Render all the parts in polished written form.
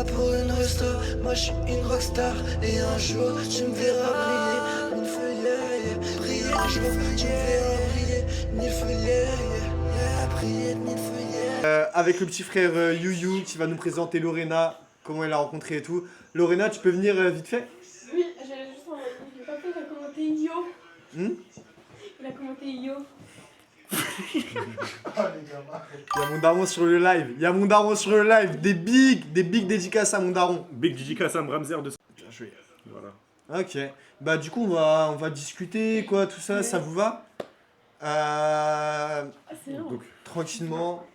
pas pour une resto, moi je suis une rockstar. Et un jour tu me verras briller, mille feuilles, briller un jour tu me verras briller, mille feuilles, briller mille feuilles. Avec le petit frère You qui va nous présenter Lorena, comment elle a rencontré et tout. Lorena, tu peux venir vite fait? Oui, j'allais juste envoyer. Le papa il a commenté Yo. Il a commenté Yo. Il y a mon daron sur le live, des big dédicaces à mon daron. Big dédicace à Ramzer de... Bien joué. Voilà. Ok, bah du coup on va discuter quoi, tout ça, ça vous va? Ah, c'est long. Donc, Tranquillement,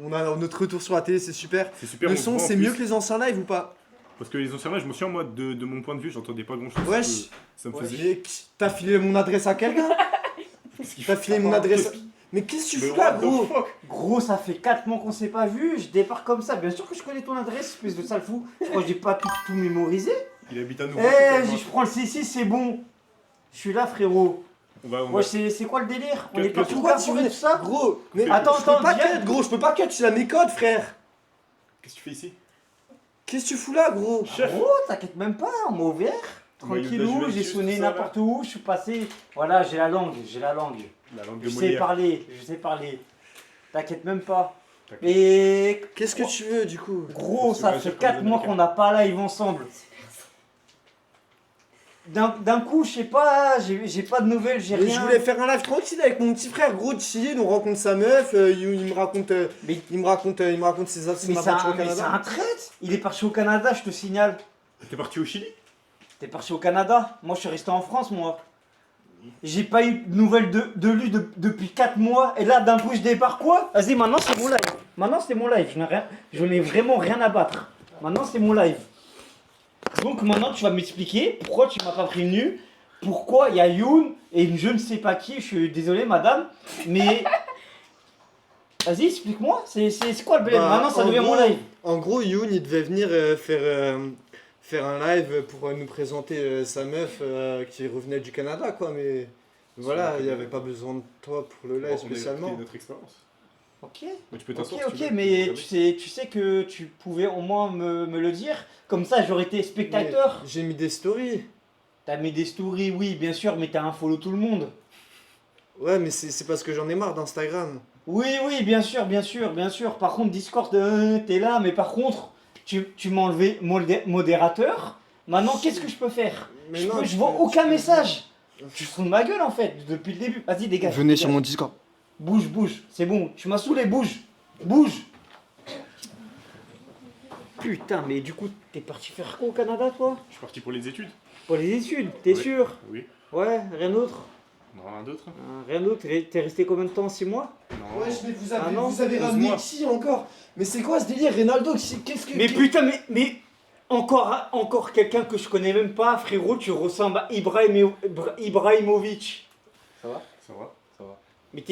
on a notre retour sur la télé, c'est super. c'est super. Le on son voit en c'est plus. mieux que les anciens lives ou pas? Parce que les anciens lives, je me souviens, moi, de mon point de vue, j'entendais pas grand chose. Wesh. Ça me faisait. Et t'as filé mon adresse à quelqu'un? T'as filé mon adresse. Mais qu'est-ce que tu fous là, gros? Gros, ça fait 4 mois qu'on s'est pas vu, je débarque comme ça. Bien sûr que je connais ton adresse, espèce de sale fou. Je crois que j'ai pas tout mémorisé. Il habite à nous. Je prends le C6, c'est bon. Je suis là, frérot. On va. Ouais, c'est quoi le délire? On est Que- pas que- tout Pourquoi pour tu veux tout ça? Gros, mais Attends, je peux pas viens. cut, gros, je peux pas cut, tu as mes codes, frère. Qu'est-ce que tu fais ici? Qu'est-ce que tu fous là, gros? Chef. Gros, t'inquiète même pas, on m'a ouvert. Ouais, Tranquillou, je vais j'ai juste sonné ça, là. n'importe où, je suis passé. Voilà, j'ai la langue. La langue de Je sais Molière. parler. T'inquiète même pas. T'inquiète. Et Qu'est-ce que tu veux, du coup? gros, Parce que ça là, fait j'ai 4 posé mois la qu'on n'a pas live ensemble. D'un coup, je sais pas, j'ai pas de nouvelles, j'ai Mais rien. je voulais faire un live tranquille avec mon petit frère, gros, chill, on rencontre sa meuf, il me raconte ses Mais c'est aventures au un, mais c'est Canada. un traite. Il est parti au Canada, je te signale. T'es parti au Chili? T'es parti au Canada. Moi, je suis resté en France, moi. J'ai pas eu de nouvelles de lui depuis 4 mois. Et là, d'un coup, je débarque quoi? Vas-y, maintenant, c'est mon live. Maintenant, c'est mon live. Je n'ai vraiment rien à battre. Maintenant, c'est mon live. Donc, maintenant, tu vas m'expliquer pourquoi tu m'as pas prévenu. Pourquoi il y a Youn et je ne sais pas qui. Je suis désolé, madame. Mais. Vas-y, explique-moi. C'est quoi le bled? Bah, Maintenant, ça en devient mon gros- live. En gros, Youn, il devait venir faire un live pour nous présenter sa meuf qui revenait du Canada, quoi, mais voilà, il n'y avait pas besoin de toi pour le live On a spécialement. écouté notre expérience. Ok. Mais tu peux Ok, t'asseoir. si tu ok, veux. mais tu sais que tu pouvais au moins me le dire. Comme ça, j'aurais été spectateur. Mais j'ai mis des stories. T'as mis des stories, oui, bien sûr, mais t'as un follow tout le monde. Ouais, mais c'est parce que j'en ai marre d'Instagram. Oui, oui, bien sûr, bien sûr, bien sûr. Par contre, Discord, t'es là, mais par contre, tu m'as enlevé modérateur. Maintenant, qu'est-ce que je peux faire? Mais Je non, vois tu aucun peux- message. Tu te fous de ma gueule en fait, depuis le début. Vas-y, dégage. Venez sur dégage. mon Discord. Bouge, bouge, c'est bon. Tu m'as saoulé, bouge. Bouge. Putain, mais du coup, t'es parti faire quoi au Canada, toi? Je suis parti pour les études. Pour les études, t'es Oui. sûr? Oui. Ouais, rien d'autre? Non, rien d'autre. Rien d'autre? T'es resté combien de temps? 6 mois? Non. Ouais, mais vous Ah non, vous avez 11 ramené mois. qui encore? Mais c'est quoi ce délire, Ronaldo? Qu'est-ce que. Mais putain, mais encore quelqu'un que je connais même pas, frérot, tu ressembles à Ibrahimovic. Ça va? Ça va? Ça va. Mais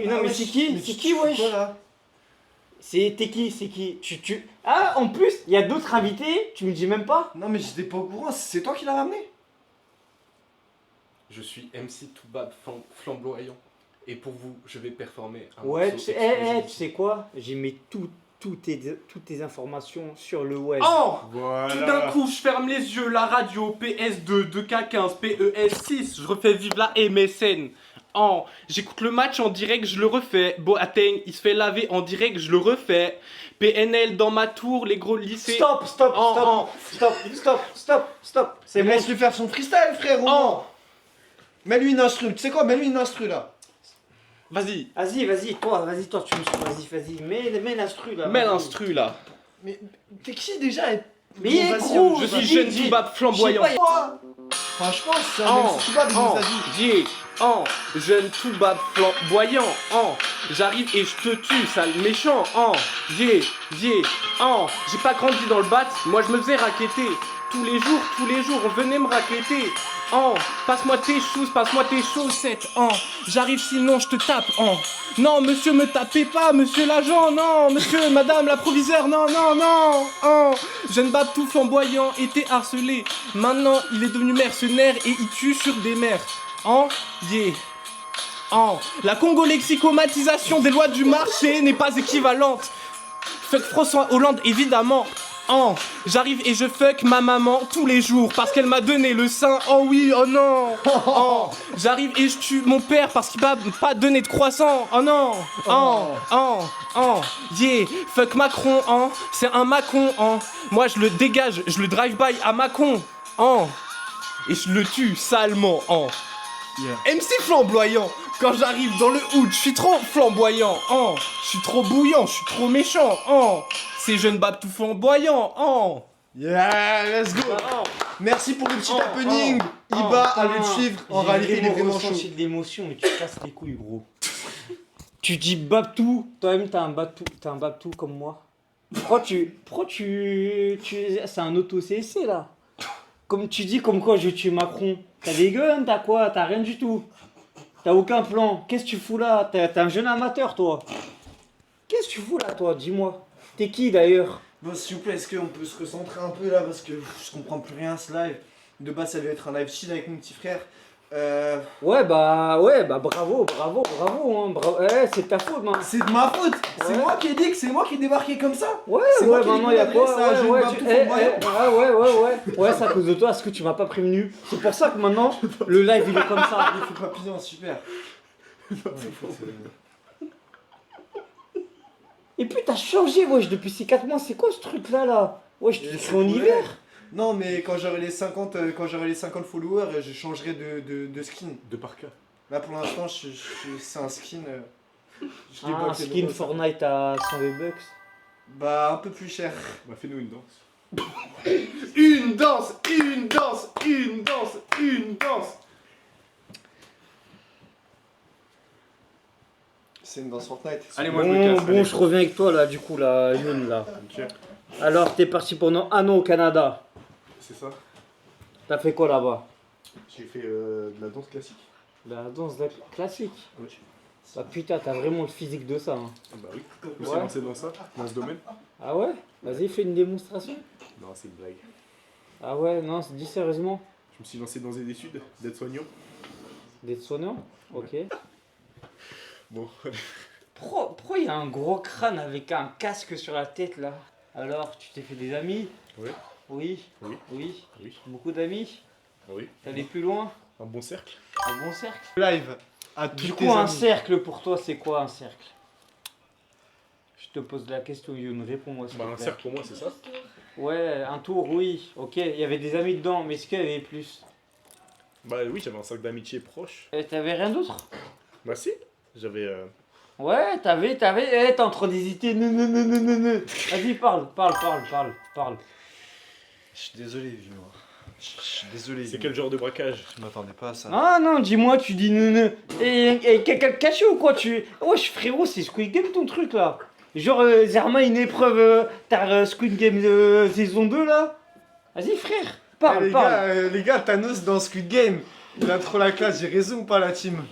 non, mais c'est qui? C'est qui, wesh? Voilà. T'es qui? C'est qui? Ah, en plus, il y a d'autres invités, tu me dis même pas? Non, mais j'étais pas au courant, c'est toi qui l'as ramené? Je suis MC Toubab flamboyant et pour vous, je vais performer un Ouais, morceau tu exclusif. sais quoi? J'ai mis toutes tes informations sur le web. Oh! Voilà. Tout d'un coup, je ferme les yeux, la radio, PS2, 2K15, PES6, je refais vive la MSN. Oh, j'écoute le match en direct, je le refais. Boateng, il se fait laver en direct, je le refais. PNL dans ma tour, les gros lycées. Stop. C'est bon, laisse-lui faire son freestyle, frérot. Oh! Mets-lui une instru, tu sais quoi? Mets-lui une instru là. Vas-y, Vas-y, toi, tu me suis. Vas-y, mets l'instru là. mets vas-y. l'instru là. Mais t'es qui déjà? Mais Bon, vas-y, gros, Je suis vas-y, jeune dis. Toubab flamboyant. Je sais pas, Franchement, c'est un Oh, MC Toubab, il nous a dit. yeah, oh, jeune Toubab flamboyant, oh, j'arrive et je te tue, sale méchant, oh, yeah, oh, j'ai pas grandi dans le bat, moi je me faisais raqueter, tous les jours, on venait me raqueter, oh, passe-moi tes choses, passe-moi tes chaussettes, oh, j'arrive sinon je te tape, oh, non monsieur me tapez pas, monsieur l'agent, non, monsieur, madame la proviseure, non, oh, jeune bab tout flamboyant était harcelé, maintenant il est devenu mercenaire et il tue sur des mers, oh, yeah. Oh, la congolexicomatisation des lois du marché n'est pas équivalente. Fuck François Hollande, évidemment. J'arrive et je fuck ma maman tous les jours parce qu'elle m'a donné le sein. Oh oui, oh non. J'arrive et je tue mon père parce qu'il m'a pas donné de croissant. Oh non. Yeah, fuck Macron. C'est un Macon. Moi je le dégage, je le drive-by à Macon. Et je le tue salement. MC flamboyant. Quand j'arrive dans le hood, je suis trop flamboyant. Je suis trop bouillant, je suis trop méchant. Ces jeunes babes tout flamboyants. Yeah, let's go. Merci pour le petit happening. Iba, allez le suivre. En réalité, il est vraiment chaud. de l'émotion, mais tu casses les couilles, gros. Tu dis Babtou, toi-même t'as un Babtou comme moi. Pourquoi c'est un auto-CSC là. Comme tu dis, comme quoi je tue Macron. T'as des guns, t'as quoi? T'as rien du tout. T'as aucun plan. Qu'est-ce que tu fous là? T'es un jeune amateur, toi. Qu'est-ce que tu fous là, toi? Dis-moi. T'es qui d'ailleurs? Bon, s'il vous plaît, est-ce qu'on peut se recentrer un peu là parce que je comprends plus rien ce live. De base, ça devait être un live chill avec mon petit frère. Ouais, bravo, c'est ta faute, man. C'est de ma faute. C'est Ouais. moi qui ai dit que c'est moi qui ai débarqué comme ça. Ouais, C'est moi qui ai maintenant dit il y a mon quoi? adresse à Jeune Babtou Flamboyant. Ouais, c'est à cause de toi, est-ce que tu m'as pas prévenu? C'est pour ça que maintenant, le live il est comme ça. Il fait papillon, super. Et puis t'as changé, wesh, depuis ces 4 mois, c'est quoi ce truc là? Wesh, tu es en hiver? Non, mais quand j'aurai les 50 followers, je changerai de skin. De parka. Là pour l'instant, c'est un skin. Je Un débloque les skin nouveaux. Fortnite à 100 V-Bucks. Bah, un peu plus cher. Bah, fais-nous une danse. Une danse. C'est une danse Fortnite. Allez, moi je me casse. Bon, je reviens avec toi là, du coup, là, Youn là. Ok, Alors, t'es parti pendant un an au Canada. c'est ça. T'as fait quoi là-bas? J'ai fait de la danse classique. La danse classique. Oui. Bah putain, t'as vraiment le physique de ça. Hein. Bah oui. Je me suis Ouais. lancé dans ça, dans ce domaine. Ah ouais? Vas-y, fais une démonstration. Non, c'est une blague. Ah ouais, non, dis sérieusement. Je me suis lancé dans des études d'être soignant. D'être soignant? Ok. Bon, Pourquoi il y a un gros crâne avec un casque sur la tête là? Alors, tu t'es fait des amis? Oui. Oui. Oui. Oui. Oui. Beaucoup d'amis? Oui. T'es allé plus loin? Un bon cercle. Un bon cercle? Live. À tous Du tes coup, un amis. cercle pour toi, c'est quoi un cercle? Je te pose la question, Youn, réponds-moi. s'il Bah, te un plaît. cercle pour moi, c'est ça. Ouais, un tour, oui. Ok, il y avait des amis dedans, mais est-ce qu'il y avait plus? Bah oui, j'avais un cercle d'amitié proche. T'avais rien d'autre? Bah si, j'avais... Ouais, t'es en train d'hésiter. Non. Vas-y, parle. Je suis désolé, vieux. Je suis désolé. C'est quel genre de braquage? Je m'attendais pas à ça. Ah non, dis-moi, tu dis non. Et quelqu'un de caché ou quoi Wesh, frérot, c'est Squid Game ton truc là. Genre, Zerma, une épreuve, t'as Squid Game saison 2 là. Vas-y, frère, parle. Les gars, Thanos dans Squid Game. Il a trop la classe, j'ai raison ou pas la team?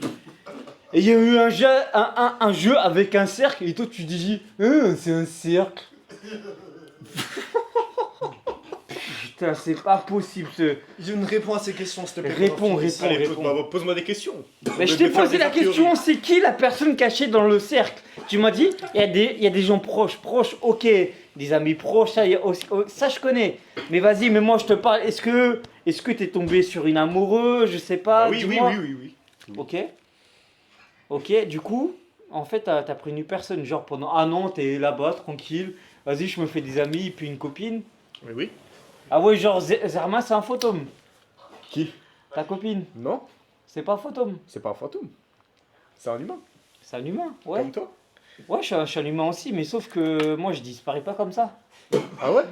Et il y a eu un jeu avec un cercle, et toi tu dis, c'est un cercle. Putain, c'est pas possible ce. Je ne réponds à ces questions, s'il te plaît. Réponds. Allez, pose-moi des questions. Mais je Au lieu t'ai de faire posé des la a priori. question, c'est qui la personne cachée dans le cercle? Tu m'as dit, il y a des gens proches, ok, des amis proches, ça, ça je connais. Mais vas-y, mais moi je te parle, est-ce que t'es tombé sur une amoureuse, je sais pas, Bah oui. dis-moi. Ok, du coup, en fait, t'as pris une personne, genre pendant un an, t'es là-bas, tranquille, vas-y, je me fais des amis, puis une copine. Oui. Ah ouais, genre Zerma, c'est un fantôme. Qui? Ta copine, Non, c'est pas un fantôme, c'est pas un fantôme. C'est un humain, c'est un humain, ouais. comme toi. Ouais, je suis un humain aussi, mais sauf que moi, je disparais pas comme ça. Ah ouais?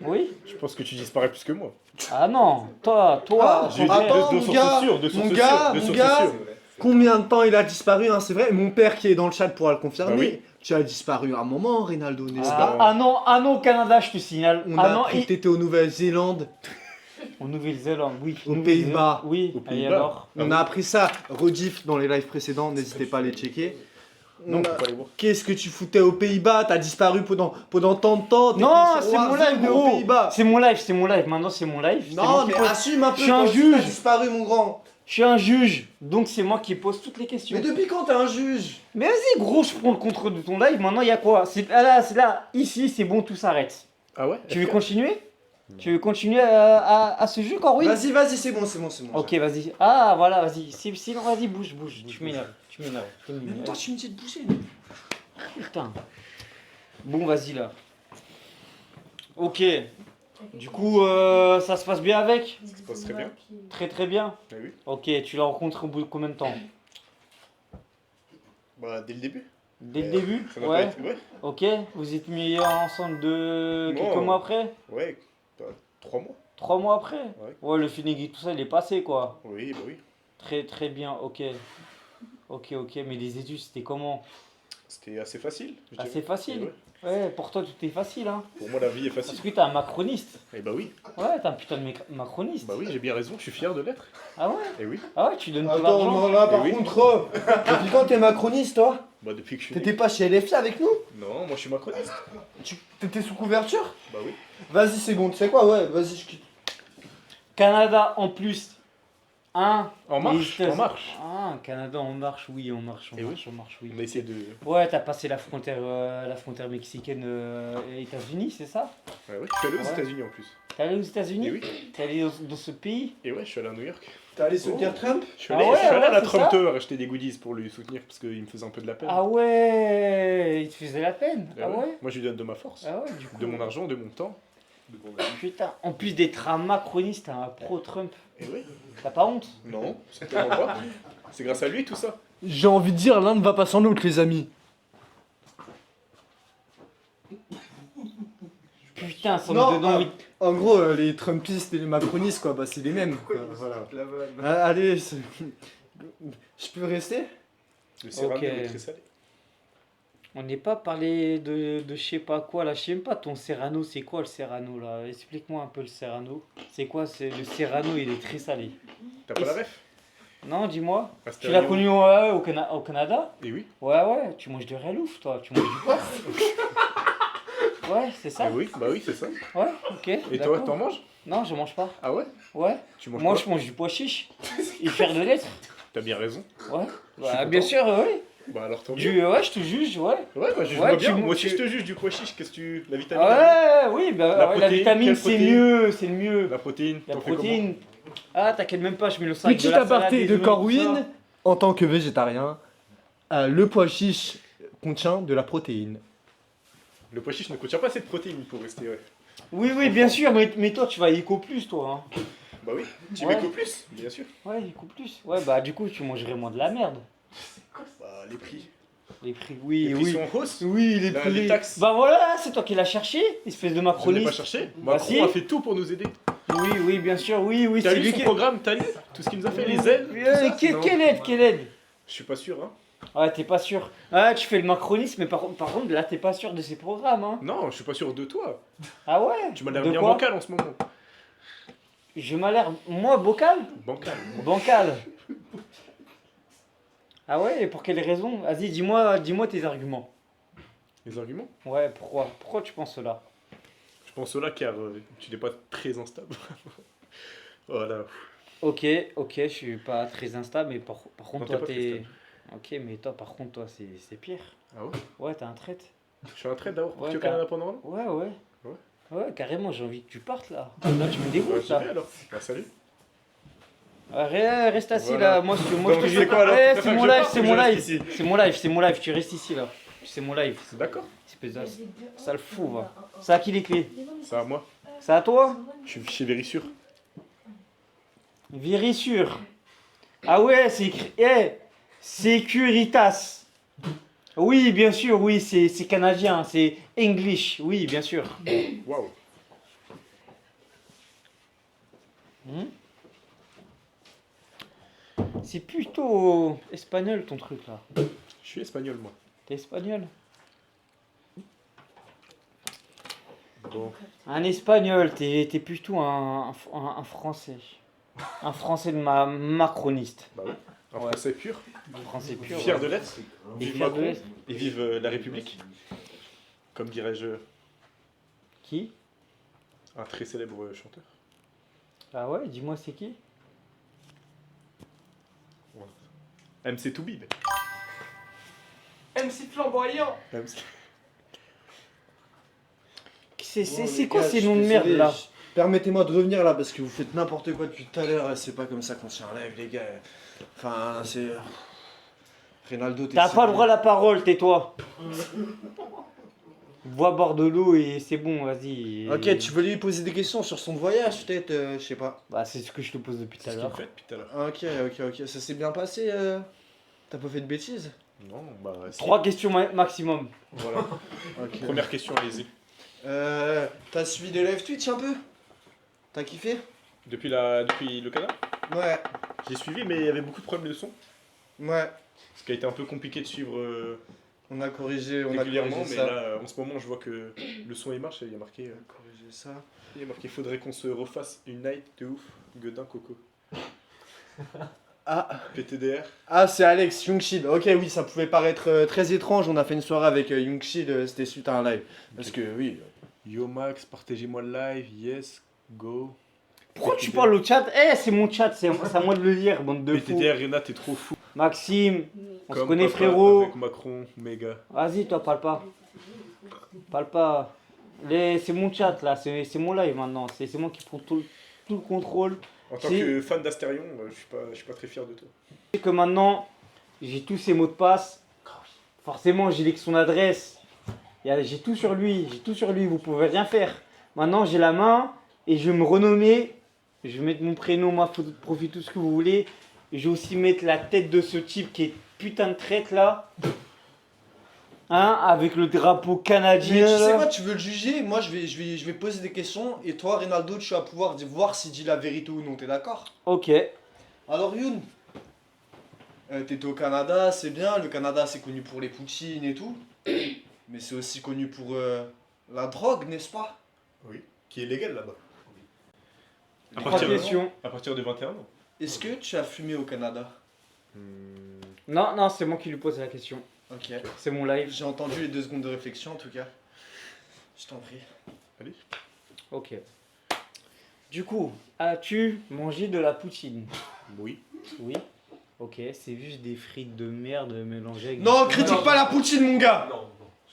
Oui. Je pense que tu disparais plus que moi. Ah non, toi, J'ai eu Attends, deux mon sources gars, sûres, deux mon sources gars, sûres, deux mon sources gars. sûres. Combien de temps il a disparu, hein, c'est vrai. Mon père qui est dans le chat pourra le confirmer. Bah oui. Tu as disparu un moment, Rinaldo, n'est-ce ah, pas? un an au Canada, je te signale. On Ah a non, appris que t'étais en Nouvelle-Zélande. en Nouvelle-Zélande, oui. Aux Pays-Bas. Oui, Aux et Pays-Bas. alors? On a appris ça, rediff dans les lives précédents, n'hésitez pas à les checker. Non, On a- faut pas les voir. Qu'est-ce que tu foutais aux Pays-Bas? T'as disparu pendant tant de temps. t'étais Non, sur c'est mon Warzone live, aux gros. Pays-Bas. C'est mon live. Maintenant, c'est mon live. C'est moi Non, qui mais pose- assume un peu. Je suis un toi aussi, juge. T'as disparu, mon grand. Je suis un juge, donc c'est moi qui pose toutes les questions. Mais depuis quand t'es un juge? Mais vas-y, gros, je prends le contrôle de ton live. Maintenant, il y a quoi? C'est là, ici, c'est bon, tout s'arrête. Ah ouais? Tu veux FK? continuer? Tu veux continuer à ce jeu, Corwin? Vas-y, c'est bon. Ok, vas-y. Ah, voilà, vas-y. Sinon, vas-y, bouge. Tu m'énerves. Tu m'énerves. Toi, tu me dis de bouger. Putain. Bon, vas-y, là. Ok. Du coup, ça se passe bien avec? Ça se passe très bien. Très très bien. Ah oui. Ok, tu l'as rencontré au bout de combien de temps? Bah, dès le début. Dès le début? Ça n'a pas Ouais. été... Ouais. Ok, vous êtes mis ensemble de quelques Non. mois après? Ouais. 3 mois. 3 mois après? Ouais. Ouais, le feeling et tout ça, il est passé quoi. Oui, bah oui. Très très bien, ok. Ok, mais les études, c'était comment? C'était assez facile. je dirais. Assez facile? Ouais. Ouais, pour toi, tout est facile, hein. Pour moi, la vie est Parce facile. que t'es un macroniste. Et bah oui. Ouais, t'es un putain de macroniste. Bah oui, j'ai bien raison. Je suis fier de l'être. Ah ouais? Et oui. Ah ouais, tu donnes tout Attends, l'argent? non, là, par Eh oui. contre, depuis quand t'es macroniste, toi? Bah, depuis que je suis... T'étais pas chez LFI avec nous? Non, moi, je suis macroniste. T'étais sous couverture? Bah oui. Vas-y, c'est bon, tu sais quoi? Ouais, vas-y, je quitte. Canada en plus. Hein? En marche, Les États- en marche. Ah, Canada en marche, oui, on marche, Eh oui. on marche, oui. On a essayé de... Ouais, t'as passé la frontière mexicaine et États-Unis, c'est ça? Ouais, ouais. Je suis allé aux Ouais. États-Unis en plus. T'es allé aux États-Unis? Et oui. T'es allé dans ce pays? Et ouais, je suis allé à New York. T'es allé soutenir Trump? Je suis Ah allé, ouais, je suis allé à la c'est Trump ça Tower acheter des goodies pour lui soutenir parce qu'il me faisait un peu de la peine. Ah ouais, il te faisait la peine. Et Ah ouais? Moi, je lui donne de ma force. Ah ouais, du coup. De mon argent, de mon temps. Putain, en plus d'être un macroniste, un pro-Trump, Et oui. t'as pas honte? Non, certainement pas. C'est grâce à lui tout ça. J'ai envie de dire, l'un ne va pas sans l'autre, les amis. Putain, ça Non, me donne envie. En gros, les Trumpistes et les macronistes, quoi, bah c'est les mêmes. Quoi, voilà. Allez, je peux rester? Le Cyrano Ok. est très salé. On n'est pas parlé de je sais pas quoi là, je sais même pas ton Serrano, c'est quoi le Serrano là? Explique-moi un peu le Serrano. C'est quoi? C'est le Serrano, il est très salé. T'as pas la ref? Non, dis-moi. Ah, c'était Tu l'as à Lyon. connu au Canada? Et oui. Ouais, tu manges de relouf toi, tu manges du porc. Ouais, c'est ça? Et oui, bah oui, c'est ça. Ouais, ok. Et toi, d'accord. t'en manges? Non, je mange pas. Ah ouais? Ouais. Tu manges Moi, quoi? je mange du pois chiche. Et faire de l'être. T'as bien raison. Ouais. suis Bah, content. bien sûr, ouais. Bah alors tant mieux. Ouais, je te juge, ouais. Ouais, bah juge-moi Ouais, bien. tu- Moi aussi tu- je te juge du pois chiche. Qu'est-ce que tu... La vitamine? Ouais, oui, bah, La la protéine, vitamine, quelle c'est protéine? mieux, c'est le mieux. La protéine. La t'en fais comment? protéine. Ah, t'inquiète même pas, je mets le sac Petit de la aparté salade, de des œufs, tout Corwin, ça. en tant que végétarien, le pois chiche contient de la protéine. Le pois chiche ne contient pas assez de protéines pour rester, ouais. Oui, bien sûr, mais toi, tu vas Eco Plus, toi. Hein. Bah oui. Tu Ouais. mets qu'au plus, bien sûr. Ouais, Eco Plus. Ouais, bah, du coup, tu mangerais moins de la merde. Bah les prix. Les prix, Les oui, prix oui. sont en hausse. Oui, les Là, prix. les taxes. Bah voilà, c'est toi qui l'as cherché, espèce de Je ne l'ai macroniste. pas cherché. Bah, Macron si. a fait tout pour nous aider. Oui, bien sûr, oui, T'as c'est lu lui son qui. programme? T'as lu tout ce qu'il nous a fait, les aides? tout ça Non. Quelle aide? Je suis pas sûr, hein. Ouais, t'es pas sûr. Ah, tu fais le macronisme, mais par contre, là, t'es pas sûr de ses programmes, hein. Non, je suis pas sûr de toi. Ah ouais? Tu m'as l'air De bien quoi? bancal en ce moment. Je m'as l'air, moi, bocal? Bancal. Bancal. Ah ouais, et pour quelle raison? Vas-y, dis-moi tes arguments. Les arguments? Ouais, pourquoi? Pourquoi tu penses cela? Je pense cela car tu n'es pas très instable. Voilà. Ok, je suis pas très instable, mais par contre, Non, toi, t'es pas très t'es. Ok, mais toi, par contre, toi, c'est pire. Ah ouais? Ouais, t'as un traite. Je suis en train d'avoir Ouais, parti au t'as- Canada pendant un an? Ouais. Ouais. Ouais, carrément, j'ai envie que tu partes là. Là, tu me Ouais, dégoûtes j'y là. vais alors. Bah salut. Reste assis Voilà. là, moi je Donc, te tu sais quoi, alors? Eh, Tu c'est préfères mon que je live, parte c'est ou mon je reste live. ici? C'est mon live, tu restes ici là. C'est mon live. D'accord. Espèce de sale fou va. C'est à qui les clés? C'est à moi. C'est à toi? Je suis chez Vérissure. Vérissure. Ah ouais, c'est écrit. Securitas. Oui, bien sûr, oui, c'est canadien, c'est English, oui, bien sûr. Waouh. Hmm. C'est plutôt espagnol ton truc là. Je suis espagnol moi. T'es espagnol? Bon. Un espagnol, t'es plutôt un français. Un français de macroniste. Bah oui. Un Ouais. français pur. Un français pur. Fier ouais. de l'être. Et Vive fier de Macron. l'être. Et vive la République. Comme dirais-je, Qui? un très célèbre chanteur. Ah ouais, dis-moi c'est qui? MC Toubib. MC flamboyant. MC. C'est Bon, c'est les quoi gars, ces je suis noms de merde désolé, là? Permettez-moi de revenir là parce que vous faites n'importe quoi depuis tout à l'heure. C'est pas comme ça qu'on tient un live, les gars. Enfin, c'est. Ronaldo, t'es. T'as pas le droit à la parole, tais-toi. Bois bord de l'eau et c'est bon, vas-y. Ok, tu veux lui poser des questions sur son voyage, peut-être, je sais pas. Bah, c'est ce que je te pose depuis tout C'est à ce qu'il l'heure. fait depuis tout à l'heure. Ok. Ça s'est bien passé T'as pas fait de bêtises Non, bah. Si. 3 questions maximum. Voilà. Ok. Première question, allez-y. T'as suivi des live Twitch un peu T'as kiffé Depuis le Canada, Ouais, j'ai suivi, mais il y avait beaucoup de problèmes de son. ouais. Ce qui a été un peu compliqué de suivre On a corrigé régulièrement, mais ça. là, en ce moment, je vois que le son il marche et il y a marqué. Corriger ça. Il y a marqué faudrait qu'on se refasse une night de ouf. Godin Coco. Ah, PTDR. c'est Alex, Youngshid. Ok, oui, ça pouvait paraître très étrange. On a fait une soirée avec Youngshid, c'était suite à un live. Parce que, oui. Yo Max, partagez-moi le live, yes, go. Pourquoi tu parles au chat? Eh, c'est mon chat, c'est à moi de le lire, bande de fous. PTDR, Renat, t'es trop fou. Maxime, on se Comme connaît papa frérot. Avec Macron, méga. Vas-y, toi, parle pas. Parle pas. C'est mon chat là, c'est mon live maintenant. C'est moi qui prends tout le contrôle. En tant Si. que fan d'Astérion, je suis pas très fier de toi. Je sais que maintenant, j'ai tous ses mots de passe. Forcément, j'ai son adresse. J'ai tout sur lui, vous pouvez rien faire. Maintenant, j'ai la main et je vais me renommer. Je vais mettre mon prénom, ma photo de profil, tout ce que vous voulez. Et je vais aussi mettre la tête de ce type qui est putain de traite là. Hein, avec le drapeau Mais canadien. tu sais là. quoi, tu veux le juger? Moi, je vais poser des questions. Et toi, Ronaldo, tu vas pouvoir voir s'il dit la vérité ou non. T'es d'accord? Ok. Alors, Youn, t'étais au Canada, c'est bien. Le Canada, c'est connu pour les poutines et tout. Mais c'est aussi connu pour la drogue, n'est-ce pas? Oui. Qui est légal là-bas. À 3 partir, questions. à partir de 21 ans. Est-ce que tu as fumé au Canada? Non, c'est moi qui lui pose la question. Ok. C'est mon live. J'ai entendu les 2 secondes de réflexion en tout cas. Je t'en prie. Allez. Ok. Du coup, as-tu mangé de la poutine? Oui. Oui. Ok, c'est juste des frites de merde mélangées avec... Non, du- critique pas la poutine, mon gars!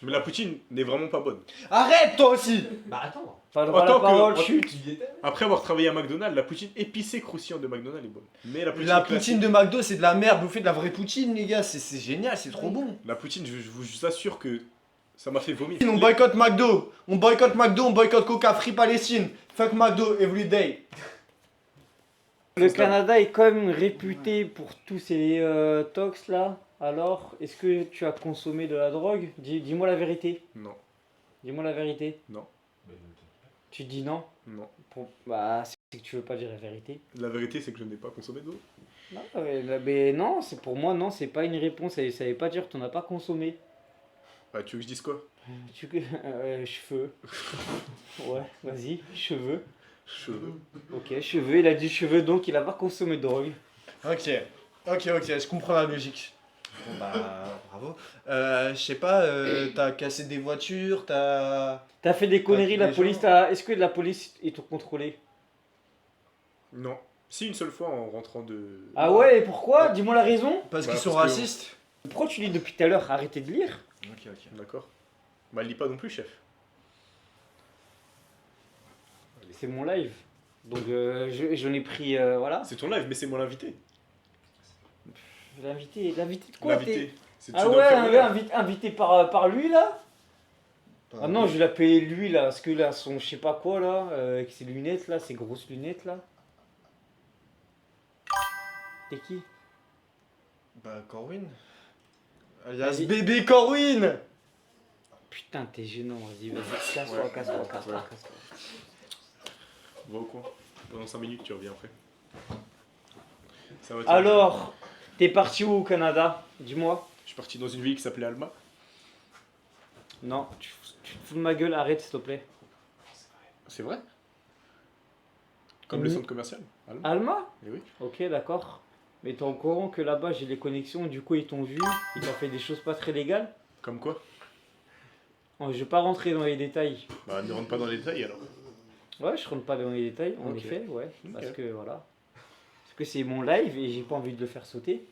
Mais la poutine n'est vraiment pas bonne. Arrête, toi aussi! Bah attends, Pas le droit à En la tant que- parole, en- chute. tu y étais? Après avoir travaillé à McDonald's, la poutine épicée croustillante de McDonald's est bonne. Mais la poutine, La classique- poutine de McDo, c'est de la merde. Bouffez de la vraie poutine, les gars. C'est génial, c'est trop bon. La poutine, je vous assure que ça m'a fait vomir. On boycotte McDo. On boycotte Coca. Free Palestine. Fuck McDo every day. Le Canada est quand même réputé pour tous ces tox là. Alors, est-ce que tu as consommé de la drogue? Dis-moi la vérité. Non, Dis-moi la vérité. Bah, Tu dis non? non. Bah, c'est que tu veux pas dire la vérité. La vérité, c'est que je n'ai pas consommé d'eau. Non, mais non, c'est pour moi, non, c'est pas une réponse. Ça veut pas dire que tu n'en as pas consommé. Bah, tu veux que je dise quoi? Cheveux. Ouais, vas-y, cheveux. Cheveux. Ok, cheveux, il a dit cheveux, donc il a pas consommé de drogue. Ok, je comprends la logique. Bon bah, bravo. Je sais pas, t'as cassé des voitures, t'as... T'as fait des conneries, tous la les police, gens. est-ce que la police, ils t'ont contrôlé? Non. Si, une seule fois en rentrant de. Ah ouais, et pourquoi? Dis-moi la raison. Parce Bah, qu'ils sont parce que- racistes. Pourquoi tu lis depuis tout à l'heure? Arrêtez de lire. Ok. D'accord. Bah, lis pas non plus, chef. C'est mon live. Donc j'en ai pris, voilà. C'est ton live, mais c'est moi l'invité. L'invité de quoi L'invité. C'est Ah tu dois ouais, faire le live. invité par lui là? Ah non, je vais l'appeler lui là, parce que là, son je sais pas quoi là, avec ses lunettes là, ses grosses lunettes là. T'es qui? Bah, Corwin. Alias Vas-y. bébé Corwin. Putain, t'es gênant, vas-y, casse-toi, Ouais. casse-toi. Va au coin. Pendant 5 minutes, tu reviens après. Ça va, Alors, t'es parti où au Canada? Dis-moi. Je suis parti dans une ville qui s'appelait Alma. Non, tu te fous de ma gueule, arrête s'il te plaît. C'est vrai? Comme le Mhm. centre commercial. Alma. Alma? Eh oui. Ok, d'accord. Mais t'es au courant que là-bas j'ai les connexions, du coup ils t'ont vu, ils t'ont fait des choses pas très légales? Comme quoi? Oh, je vais pas rentrer dans les détails. Bah, ne rentre pas dans les détails alors. Ouais, je rentre pas dans les détails, en Ok. effet, ouais. Ok. Parce que voilà. Parce que c'est mon live et j'ai pas envie de le faire sauter.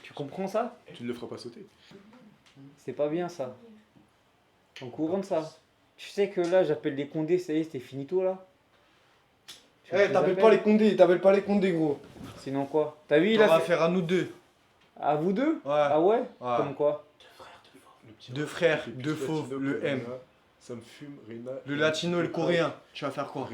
Tu comprends ça? Tu ne le feras pas sauter. C'est pas bien ça. T'es au courant de ça? Tu sais que là, j'appelle les Condés, ça y est, c'était finito là. Tu veux que je les T'appelles appelle pas les Condés, t'appelles pas les Condés, gros. Sinon quoi? T'as vu, il On a va fait... faire à nous deux. À vous deux? Ouais. Ah ouais? Ouais. Comme quoi? Deux frères, Le petit deux fauves, latino le comme M. Rena. Ça me fume, Rena. Le latino et le coréen. Tu vas faire quoi?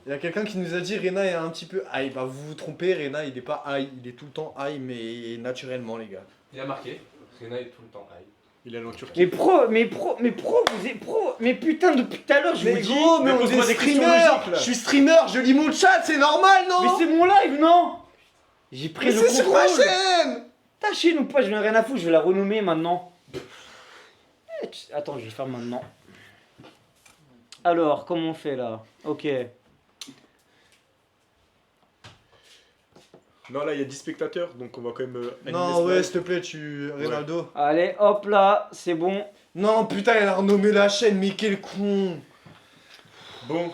Il y a quelqu'un qui nous a dit Rena est un petit peu high. Bah vous vous trompez, Rena il est pas high, il est tout le temps high mais naturellement les gars. Il a marqué. Rena est tout le temps high. Il est allé en Turquie. Mais putain, depuis tout à l'heure, je Mais vous dis. gros, mais on pose-moi est des questions streamer. logiques, là. Je suis streamer, je lis mon chat, c'est normal non? Mais c'est mon live, non? J'ai pris Mais le c'est sur ma contrôle. chaîne. Ta chaîne ou pas, je n'ai rien à foutre, je vais la renommer maintenant. Attends, je vais le faire maintenant. Alors, comment on fait là? Ok. Non, là, il y a 10 spectateurs, donc on va quand même. animer Non ce ouais live. s'il te plaît tu... Ronaldo. Allez, hop là, c'est bon. Non putain elle a renommé la chaîne mais quel con. Bon,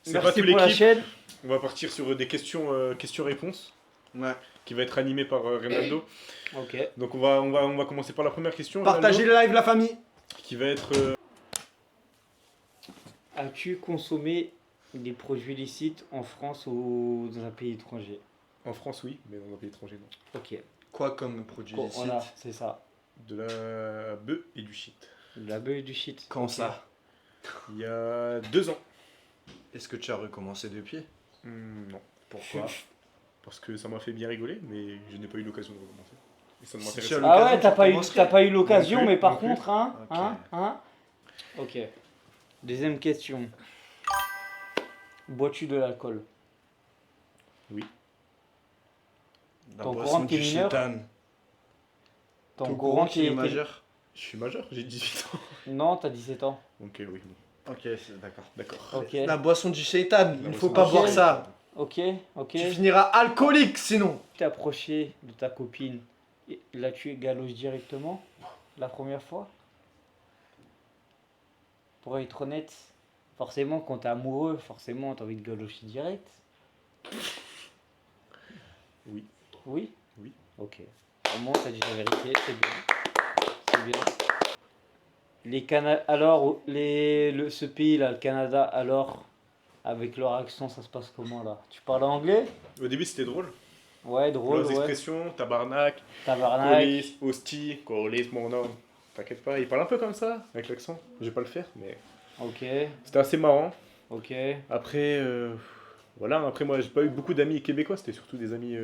c'est pas Merci toute pour la l'équipe. chaîne. On va partir sur des questions-réponses Ouais. qui va être animé par Ronaldo. Ok. Donc on va commencer par la première question. Partagez Ronaldo, le live la famille. qui va être. As-tu consommé des produits licites en France ou dans un pays étranger? En France, oui, mais dans un pays étranger, non. Ok. Quoi comme produit Bon, illicite? voilà, c'est ça. De la bœuf et du shit. De la beuh et du shit. Quand Ok. ça? Il y a 2 ans. Est-ce que tu as recommencé depuis? Non. Pourquoi? Parce que ça m'a fait bien rigoler, mais je n'ai pas eu l'occasion de recommencer. Et ça ne Si m'intéresse tu as pas. Ah l'occasion, ouais, t'as tu pas eu, recommencerais. t'as pas eu l'occasion, Non plus, mais par non plus. contre, hein, Ok. hein. Ok. Deuxième question. Bois-tu de l'alcool? La T'es au boisson courant que du t'es mineur? chétan. T'es T'es au au courant courant qu'il qu'il est était- majeur? Je suis majeur, j'ai 18 ans. Non, t'as 17 ans. Ok, oui, bon. Ok, c'est d'accord. D'accord. Ok. La boisson du shaitan, il ne faut boisson pas du boire shaitan. ça. Ok, ok. Tu finiras alcoolique sinon. Tu t'es approché de ta copine et l'as-tu galoche directement la première fois? Pour être honnête, forcément quand t'es amoureux, forcément t'as envie de galocher direct. Oui. Oui? Oui. Ok. Au moins t'as dit la vérité, c'est bien. C'est bien. Alors, ce pays-là, le Canada, alors, avec leur accent, ça se passe comment là? Tu parles anglais? Au début, c'était drôle. Ouais, drôle, Leurs ouais. expressions, tabarnak, Tabarnak. police, hostie, colis, mon homme. T'inquiète pas, il parle un peu comme ça, avec l'accent. Je vais pas le faire, mais Ok, c'était assez marrant. ok. Après, voilà, après moi, j'ai pas eu beaucoup d'amis québécois, c'était surtout des amis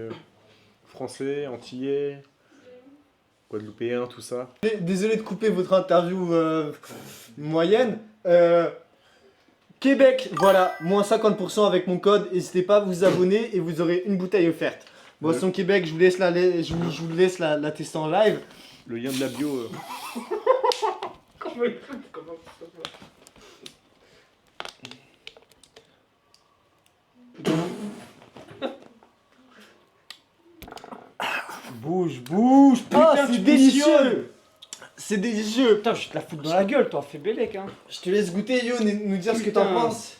français, antillais, guadeloupéens, tout ça. Désolé de couper votre interview moyenne. Québec, voilà, moins 50% avec mon code. N'hésitez pas à vous abonner et vous aurez une bouteille offerte. Boisson Québec, je vous laisse je vous laisse la tester en live. Le lien de la bio. Bouge, bouge, putain, Ah, tu c'est délicieuse. délicieux. C'est délicieux. Putain, je vais te la foutre dans la gueule, toi, fais bélec, hein. Je te laisse goûter, Yo, nous dire ce que t'en Putain. penses.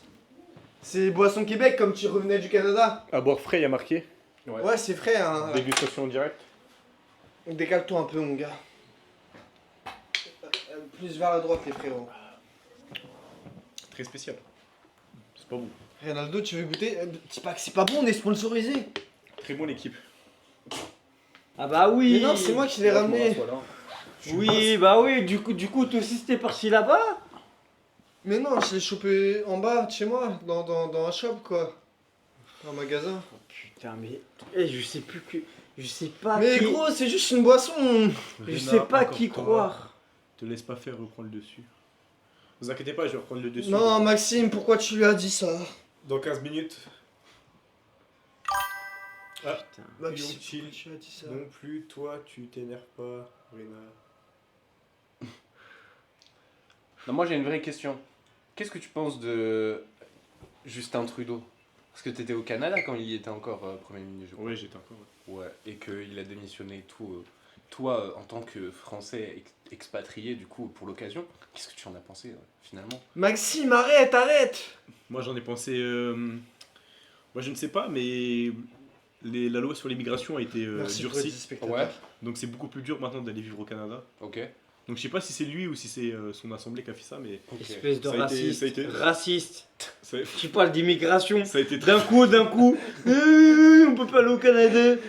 C'est Boisson Québec comme tu revenais du Canada. À boire frais, il y a marqué. Ouais, c'est frais, hein. Dégustation en direct. Décale-toi un peu, mon gars. Plus vers la droite, les frérots. Très spécial. C'est pas bon. Ronaldo, tu veux goûter? Dis pas que c'est pas bon, on est sponsorisé. Très bon l'équipe. Ah bah oui. Mais non, c'est moi qui l'ai ramené. Oui, bah oui, du coup, toi aussi, t'es parti là-bas? Mais non, je l'ai chopé en bas de chez moi, dans un shop, quoi. Dans un magasin. Putain, mais... je sais plus que... Je sais pas Mais qui... gros, c'est juste une boisson. Je sais pas qui croire. Te laisse pas faire, reprends le dessus. Vous inquiétez pas, je vais reprendre le dessus. Non, Maxime, pourquoi tu lui as dit ça? Dans 15 minutes. Ah, Putain. Maxime, chill. pourquoi tu as dit ça? non plus, toi, tu t'énerves pas, Rena. Non, moi j'ai une vraie question. Qu'est-ce que tu penses de Justin Trudeau? Parce que t'étais au Canada quand il y était encore Premier ministre, je crois. Ouais, j'étais encore. Ouais, et qu'il a démissionné et tout. Toi, en tant que Français expatrié, du coup, pour l'occasion, qu'est-ce que tu en as pensé, finalement? Maxime, arrête. Moi, j'en ai pensé. Moi, je ne sais pas, mais la loi sur l'immigration a été Merci pour les durcie. spectateurs. Ouais, Donc, c'est beaucoup plus dur maintenant d'aller vivre au Canada. ok. Donc je sais pas si c'est lui ou si c'est son assemblée qui a fait ça, mais Espèce de Ça a été- raciste. ça a été- Raciste. ça a, Tu parles d'immigration. ça a été très... D'un coup, on peut pas aller au Canada.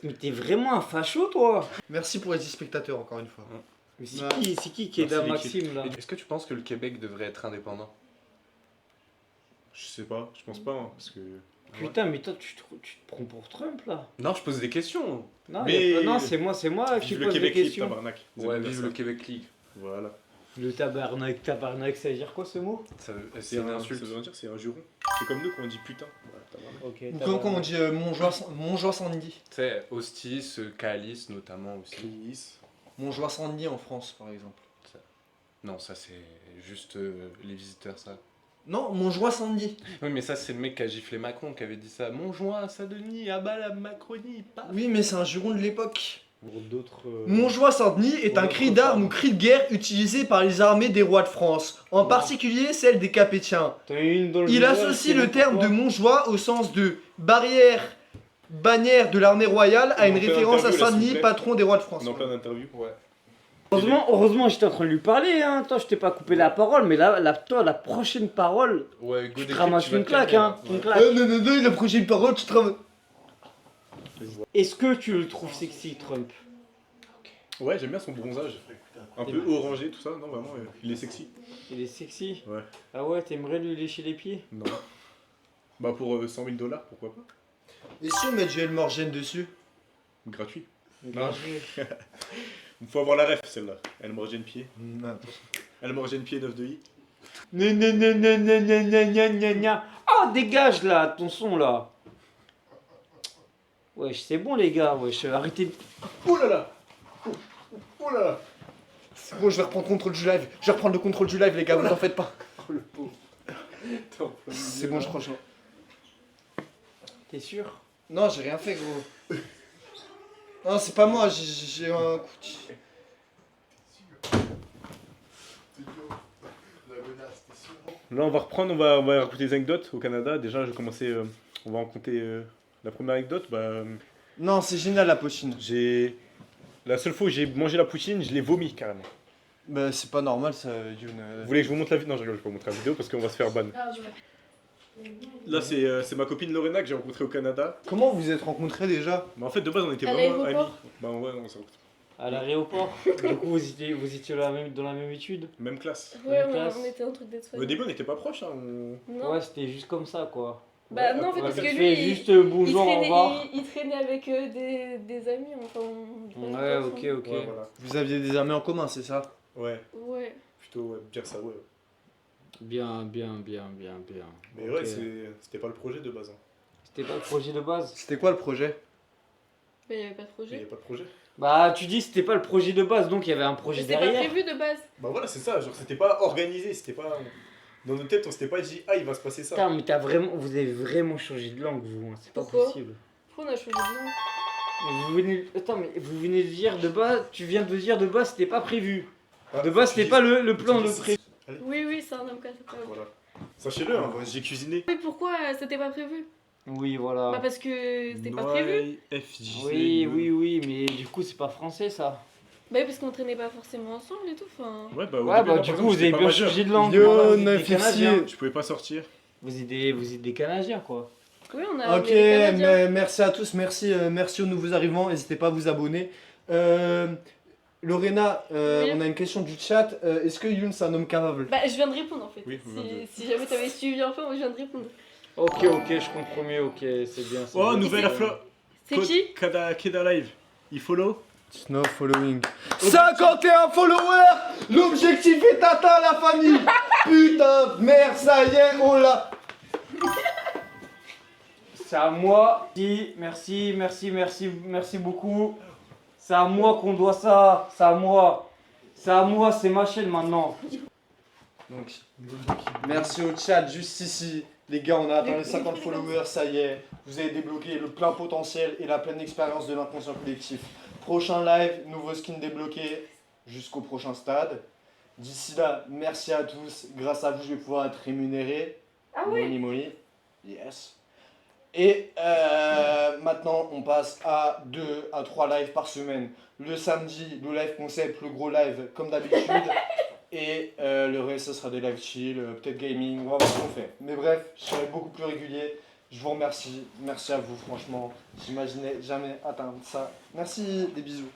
Mais t'es vraiment un facho, toi. Merci pour les 10 spectateurs, encore une fois. Mais Ouais. c'est qui est Merci, Maxime, là? Est-ce que tu penses que le Québec devrait être indépendant? Je sais pas, je pense pas, hein, parce que... Putain, mais toi, tu te prends pour Trump, là. Non, je pose des questions. Non, Mais- y a pas- non, c'est moi qui Vive le pose des Québec libre, questions. tabarnak. Vous Ouais, allez vive dire le ça. Québec League. Voilà. Le tabarnak, ça veut dire quoi, ce mot? C'est une insulte. Ça veut dire c'est un juron. C'est comme nous quand on dit putain. Voilà, tabarnak. Ok, Ou tabarnak. quand on dit Montjoie Sandy. Tu sais, Hostis, Calice notamment aussi. Chris. Montjoie Sandy en France, par exemple. Non, ça c'est juste les visiteurs, ça. Non, Montjoie Sandy. Oui, mais ça c'est le mec qui a giflé Macron qui avait dit ça. Montjoie, Saint-Denis, à bas la Macronie, paf. Oui, mais c'est un juron de l'époque. Pour d'autres. Montjoie Saint-Denis est un cri d'armes ou cri de guerre utilisé par les armées des rois de France, en particulier celle des Capétiens. T'en as une dans le Il visuel, associe c'est le bon terme pour de toi Montjoie au sens de barrière, bannière de l'armée royale à On une en fait référence à l'interview, là, s'il Saint-Denis, vous plaît. patron des rois de France. On est en plein d'interview. Ouais. Heureusement, j'étais en train de lui parler, hein. Toi, je t'ai pas coupé la parole, mais là, toi, la prochaine parole, Ouais, tu te ramasses une claque, hein. Une claque. Non, il a prochaine parole, tu te ramasses. Est-ce que tu le trouves sexy, Trump? Ouais, j'aime bien son bronzage. Un peu orangé, tout ça. Non, vraiment, il est sexy. Il est sexy? Ouais. Ah ouais, t'aimerais lui lécher les pieds? Non. Bah pour 100 000 $, pourquoi pas. Et si on met Joël Morgane dessus? Gratuit. Non. Il faut avoir la ref, celle-là. Elle mange une pied. Non. Elle mange une pied 9 de i. Oh, dégage là, ton son là. Wesh, c'est bon les gars, wesh, arrêtez. Oh là là. Oh là là. C'est bon, je vais reprendre contrôle du live. Je vais reprendre le contrôle du live, les gars, vous en faites pas. Oh le pauvre. C'est bon, je crois. T'es sûr? Non, j'ai rien fait, gros. Non, c'est pas moi, j'ai un coup de... Là, on va reprendre, on va raconter des anecdotes au Canada. Déjà, je vais commencer. On va raconter la première anecdote. Non, c'est génial la poutine. La seule fois où j'ai mangé la poutine, je l'ai vomi carrément. Bah, c'est pas normal ça, Youn. Vous voulez que je vous montre la vidéo? Non, je rigole, je vais pas vous montrer la vidéo parce qu'on va se faire ban. Ah, ouais. Là, c'est ma copine Lorena que j'ai rencontrée au Canada. Comment vous vous êtes rencontrés déjà? Mais en fait, de base, on était À vraiment amis. l'aéroport Bah, ouais, on s'est rencontrés. À l'aéroport. Du coup, vous étiez dans la même étude? Même classe. Ouais, Une classe. on était en truc d'être Mais au début, on n'était pas proches. Hein. Non. Ouais, c'était juste comme ça quoi. Bah non, en fait, Ouais, parce que vite lui, fait, il, juste il, bonjour, au revoir. il traînait avec des amis, enfin. Ouais, ok. Ouais, voilà. Vous aviez des amis en commun, c'est ça? Ouais, Ouais. plutôt ouais, dire ça, ouais. Bien. Mais Ok. ouais, c'était pas le projet de base. Hein. C'était pas le projet de base? C'était quoi le projet? Mais il n'y avait pas de Il n'y projet. avait pas de projet. Bah, tu dis c'était pas le projet de base, donc il y avait un projet C'était pas derrière. prévu de base. Bah voilà, c'est ça. Genre, c'était pas organisé. C'était pas. Dans nos têtes, on s'était pas dit, ah, il va se passer ça. Putain, mais vous avez vraiment changé de langue, vous, hein. C'est pas Pourquoi possible. Pourquoi on a changé de nom? Mais vous venez de dire de base, tu viens de dire de base, c'était pas prévu. Ah, De base, c'était pas le plan de prévu. Oui, c'est un homme cas, c'est pas grave. Voilà. Sachez-le, hein, j'ai cuisiné. Mais pourquoi c'était pas prévu? Oui, voilà. Bah parce que c'était pas prévu. Oui, mais du coup, c'est pas français ça. Bah oui, parce qu'on traînait pas forcément ensemble et tout, enfin. Ouais, bah, au Ouais, début, bah moi, du par coup, exemple, vous j'étais avez pas bien majeur. changé de langue. Yo, Voilà, vous êtes des Nafifsi. Canadiens. Je pouvais pas sortir. Vous êtes des Canadiens, quoi. Oui, on a. Ok, on est des Canadiens. mais merci à tous, merci aux nouveaux arrivants, n'hésitez pas à vous abonner. Lorena, Oui. on a une question du chat. Est-ce que Youn c'est un homme capable? Bah, je viens de répondre en fait. Oui, on vient de- Si jamais t'avais suivi un peu, moi je viens de répondre. Ok, je comprends mieux, ok, c'est bien. c'est Oh, bien. nouvelle C'est bien. affaire. C'est qui? Keda Live. Il follow. No following. 51 followers. L'objectif est atteint, la famille. Putain, merde, ça y est, on l'a. C'est à moi. Merci beaucoup. C'est à moi qu'on doit ça. C'est à moi, c'est ma chaîne maintenant. Donc, merci au chat, juste ici. Les gars, on a atteint les 50 followers, ça y est. Vous avez débloqué le plein potentiel et la pleine expérience de l'inconscient collectif. Prochain live, nouveau skin débloqué jusqu'au prochain stade. D'ici là, merci à tous. Grâce à vous, je vais pouvoir être rémunéré. Ah oui. Money. Yes. Et maintenant, on passe à 2 à 3 lives par semaine. Le samedi, le live concept, le gros live, comme d'habitude. Et le reste, ce sera des live chill, peut-être gaming, on va voir ce qu'on fait. Mais bref, je serai beaucoup plus régulier. Je vous remercie. Merci à vous, franchement. J'imaginais jamais atteindre ça. Merci, des bisous.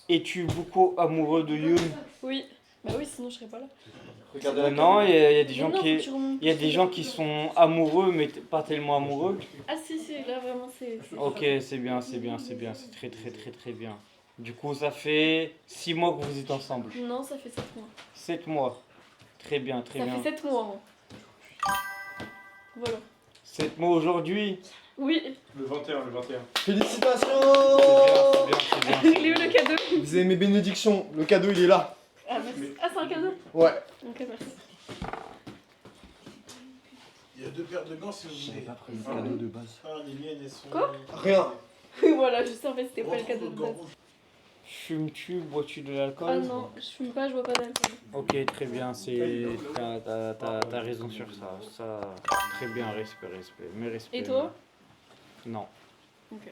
Es-tu beaucoup amoureux de Youn? Oui. Bah oui, sinon je serais pas là. Regardez la Non, caméra. il y a des Mais gens non, qui... faut que tu remontes. Il y a des gens qui sont amoureux mais pas tellement amoureux. Ah si, si, là vraiment c'est... Ok, c'est bien, c'est bien, c'est bien, c'est très très très très bien. Du coup, ça fait 6 mois que vous êtes ensemble. Non, ça fait 7 mois. 7 mois. Très bien, très Ça bien. fait 7 mois. Hein. Voilà. 7 mois aujourd'hui. Oui. Le 21, le 21. Félicitations. C'est bien, c'est bien, c'est Il est bien. où le cadeau? Vous avez mes bénédictions. Le cadeau, il est là. Ah merci. Ah c'est un cadeau? Ouais. Ok, merci. Il y a 2 paires de gants si vous voulez. pris le cadeau de base. Ah, les miennes, elles sont. Quoi? Rien. Oui voilà, je sais en fait c'était pas le cadeau de base. Fumes-tu, bois-tu de l'alcool? Ah non, je fume pas, je bois pas d'alcool. Ok, très bien, c'est... T'as raison sur ça. Ça, très bien, respect, respect. Mais respect. Et toi? Non. Ok.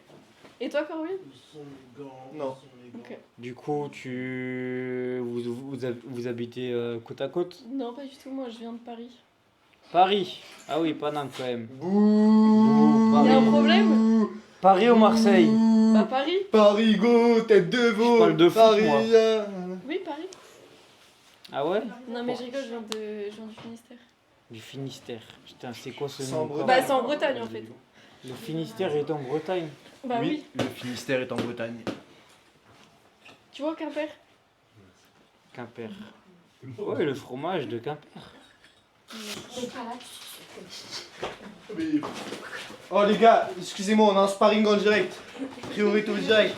Et toi Corwin? Sont les gants, Non. sont les gants. Ok. Du coup, vous habitez côte à côte? Non pas du tout, moi je viens de Paris. Paris. Ah oui, Paname quand même. Bouh. Paris. Y'a un problème? Paris ou Marseille? Bah Paris? Paris go, tête de veau. Je parle de foot, Paris. moi. Oui Paris. Ah ouais? Non mais je rigole, je viens du Finistère. Du Finistère. Putain, c'est quoi ce C'est nom en encore? Bretagne. Bah c'est en Bretagne en fait. Le Finistère est en Bretagne. Bah oui. le Finistère est en Bretagne. Tu vois Quimper? Quimper. Ouais, le fromage de Quimper. Oh les gars, excusez-moi, on a un sparring en direct. Priorité au direct.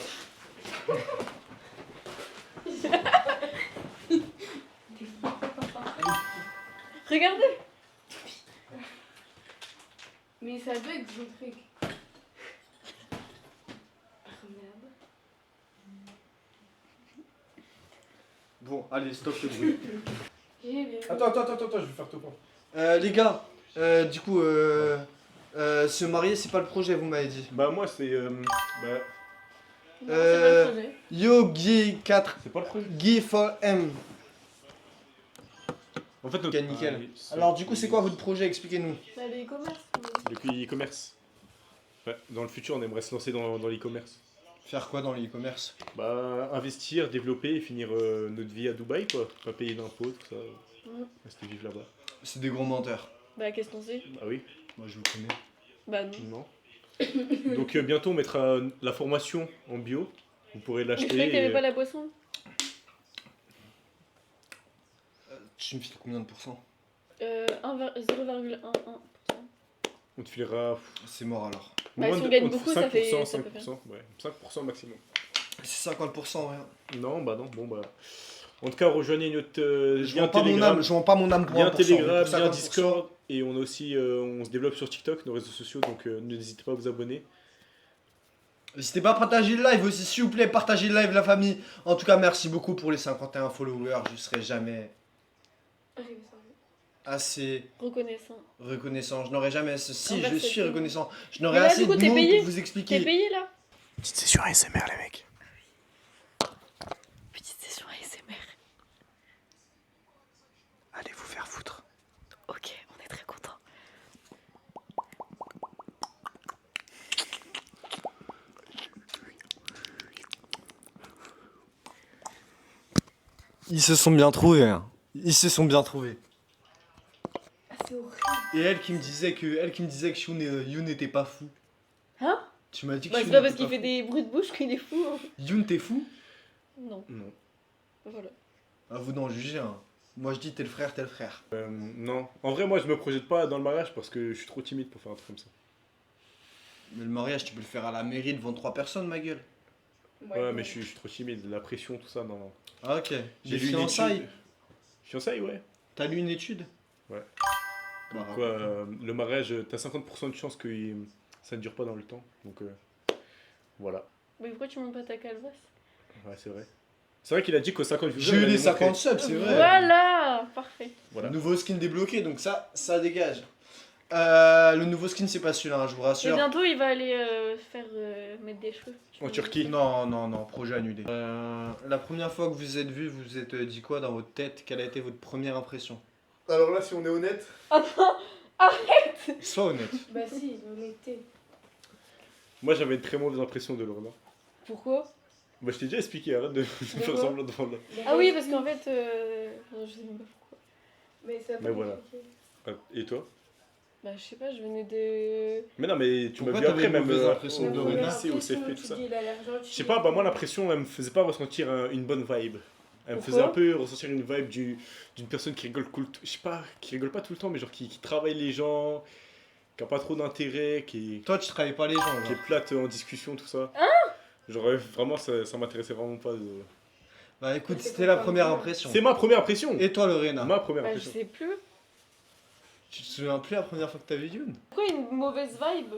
Regardez. Mais ça bug son truc. Oh merde. Bon, allez, stop le bruit. J'ai bien. Attends, je vais faire tout pour. Les gars, du coup, se marier, c'est pas le projet, vous m'avez dit. Bah moi c'est... bah, Non, c'est pas le projet. Yo, Guy 4, c'est pas le projet. Guy 4M. En fait, Ok, nickel. oui, Alors, du coup, c'est quoi votre projet? Expliquez-nous. Bah les e-commerce. Depuis e-commerce. Ouais, dans le futur, on aimerait se lancer dans l'e-commerce. Faire quoi dans l'e-commerce? Bah, investir, développer et finir notre vie à Dubaï, quoi. Pas payer d'impôts, tout ça. Mm. Rester vivre là-bas. C'est des gros menteurs. Bah qu'est-ce qu'on sait? Ah oui? Moi, je vous connais. Bah non. Non. Donc bientôt, on mettra la formation en bio. Vous pourrez Mais je l'acheter. croyais que t'avais et- pas la boisson. Tu me files combien de pourcents? 0,11%. On te filera C'est mort alors. Bah, moins si on de- gagne entre beaucoup, ça fait- 5%, ça peut 5%, ouais, 5% maximum. C'est 50%, rien. Non, bah non, bon bah. En tout cas, rejoignez notre Je lien vends pas mon Telegram, âme, je vends pas mon âme pour lien 1%, Telegram, pour lien 50%. Discord, et on a aussi, on se développe sur TikTok, nos réseaux sociaux, donc n'hésitez pas à vous abonner. N'hésitez pas à partager le live aussi, s'il vous plaît, partagez le live, la famille. En tout cas, merci beaucoup pour les 51 followers. Je serai jamais assez Reconnaissant. reconnaissant. Je n'aurai jamais assez. Si, Envers je cette suis vie. reconnaissant. Je Mais n'aurai là, assez du coup, de t'es mots payé pour vous T'es expliquer. payé là? Petite session ASMR, les mecs. Petite session ASMR. Allez vous faire foutre. Ok, on est très contents. Ils se sont bien trouvés, hein. Ils se sont bien trouvés. Ah, c'est horrible. Et elle qui me disait que Youn n'était pas fou. Hein? Tu m'as dit que Bah c'est Youn pas parce était qu'il fait fou. des bruits de bouche qu'il est fou. Hein. Youn, t'es fou? Non, Non. voilà. À vous d'en juger, hein. Moi je dis t'es le frère, t'es le frère. Non. En vrai, moi, je me projette pas dans le mariage parce que je suis trop timide pour faire un truc comme ça. Mais le mariage, tu peux le faire à la mairie devant 3 personnes, ma gueule. Ouais, mais je suis trop timide. La pression, tout ça, non. Ah, ok. J'ai Des lu une fiançailles. étude. Fiançailles, ouais. T'as lu une étude? Ouais. Bah, Quoi, le mariage, t'as 50% de chance que ça ne dure pas dans le temps. Donc, voilà. Mais pourquoi tu montes pas ta calvasse? Ouais, c'est vrai. C'est vrai qu'il a dit qu'au 50 J'ai eu les 50 subs, c'est vrai. Voilà, parfait. Voilà. Nouveau skin débloqué, donc ça dégage. Le nouveau skin, c'est pas celui-là, hein, je vous Et rassure. bientôt, il va aller faire mettre des cheveux. En Turquie. Non, projet annulé. La première fois que vous êtes vu, vous vous êtes dit quoi dans votre tête? Quelle a été votre première impression? Alors là, si on est honnête. Oh non, arrête. Sois honnête. Bah si, honnêteté. Moi, j'avais une très mauvaise impression de Lorena. Pourquoi? Bah, je t'ai déjà expliqué, arrête de faire quoi semblant devant là. Ah oui, parce qu'en fait, je sais même pas pourquoi. Mais ça Mais voilà. Et toi? Bah je sais pas, je venais de... Mais non, mais tu m'as Pourquoi vu t'avais après, une même mauvaise impression au de Lorena lycée, au CFP, tout ça. Il a l'air gentil. Je sais pas, bah moi l'impression, elle me faisait pas ressentir une bonne vibe. Elle me faisait un peu ressentir une vibe d'une personne qui rigole cool, je sais pas, qui rigole pas tout le temps, mais genre qui travaille les gens, qui a pas trop d'intérêt, qui Toi, tu travailles pas les gens, est genre. plate en discussion, tout ça. Genre vraiment, ça m'intéressait vraiment pas. Bah écoute, c'était la première impression. C'est ma première impression. Et toi, Lorena? Ma première Bah je impression. sais plus. Tu te souviens plus la première fois que t'as vu Youn? Pourquoi une mauvaise vibe?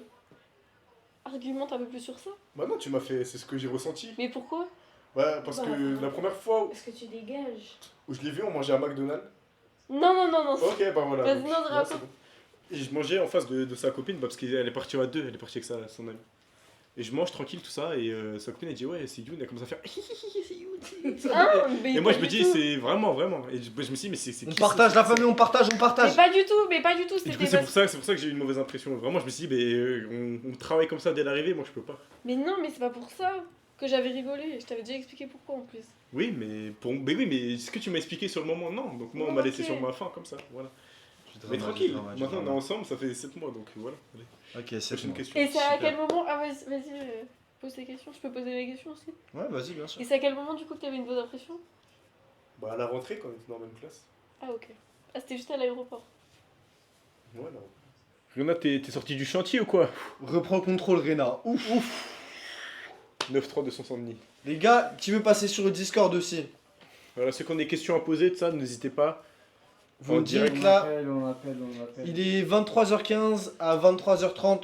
Argumente un peu plus sur ça. Bah non, tu m'as fait, c'est ce que j'ai ressenti. Mais pourquoi? Bah parce que la première fois Est-ce que tu dégages? où je l'ai vu, on mangeait à McDonald's. Non. Ok, bah voilà. Vas-y, donc, non, ouais, raconte. c'est bon. Et je mangeais en face de sa copine, bah, parce qu'elle est partie à deux, elle est partie avec son ami. Et je mange tranquille, tout ça, et sa copine elle dit ouais, c'est Youn, elle commence à faire c'est Youn, c'est Youn. Ah, mais Et moi pas je me du dis tout. c'est vraiment. Et je me suis dit mais c'est On qui partage la famille, on partage. Mais pas du tout, Et c'était du coup c'est pour ça que j'ai eu une mauvaise impression. Vraiment je me suis dit on travaille comme ça dès l'arrivée, moi je peux pas. Mais non, mais c'est pas pour ça que j'avais rigolé. Je t'avais déjà expliqué pourquoi en plus. Oui mais ce que tu m'as expliqué sur le moment, non. Donc moi on m'a laissé Ok. sur ma faim comme ça, voilà. Mais tranquille, maintenant on est ensemble, ça fait 7 mois donc voilà. Allez, Ok, c'est prochaine bon. question. Et c'est à Super. quel moment... Ah vas-y, pose tes questions. Je peux poser mes questions aussi. Ouais, vas-y, bien sûr. Et c'est à quel moment du coup que t'avais une bonne impression? Bah à la rentrée quand on était dans la même classe. Ah ok. Ah c'était juste à l'aéroport. Voilà. Fiona, t'es sorti du chantier ou quoi? Reprends contrôle, Rena. Ouf. 9-3 de son Saint-Denis. Les gars, qui veut passer sur le Discord aussi? Voilà, ceux qui ont des questions à poser, de ça, n'hésitez pas. Vous En me direct, dites là, On appelle. il est 23h15 à 23h30,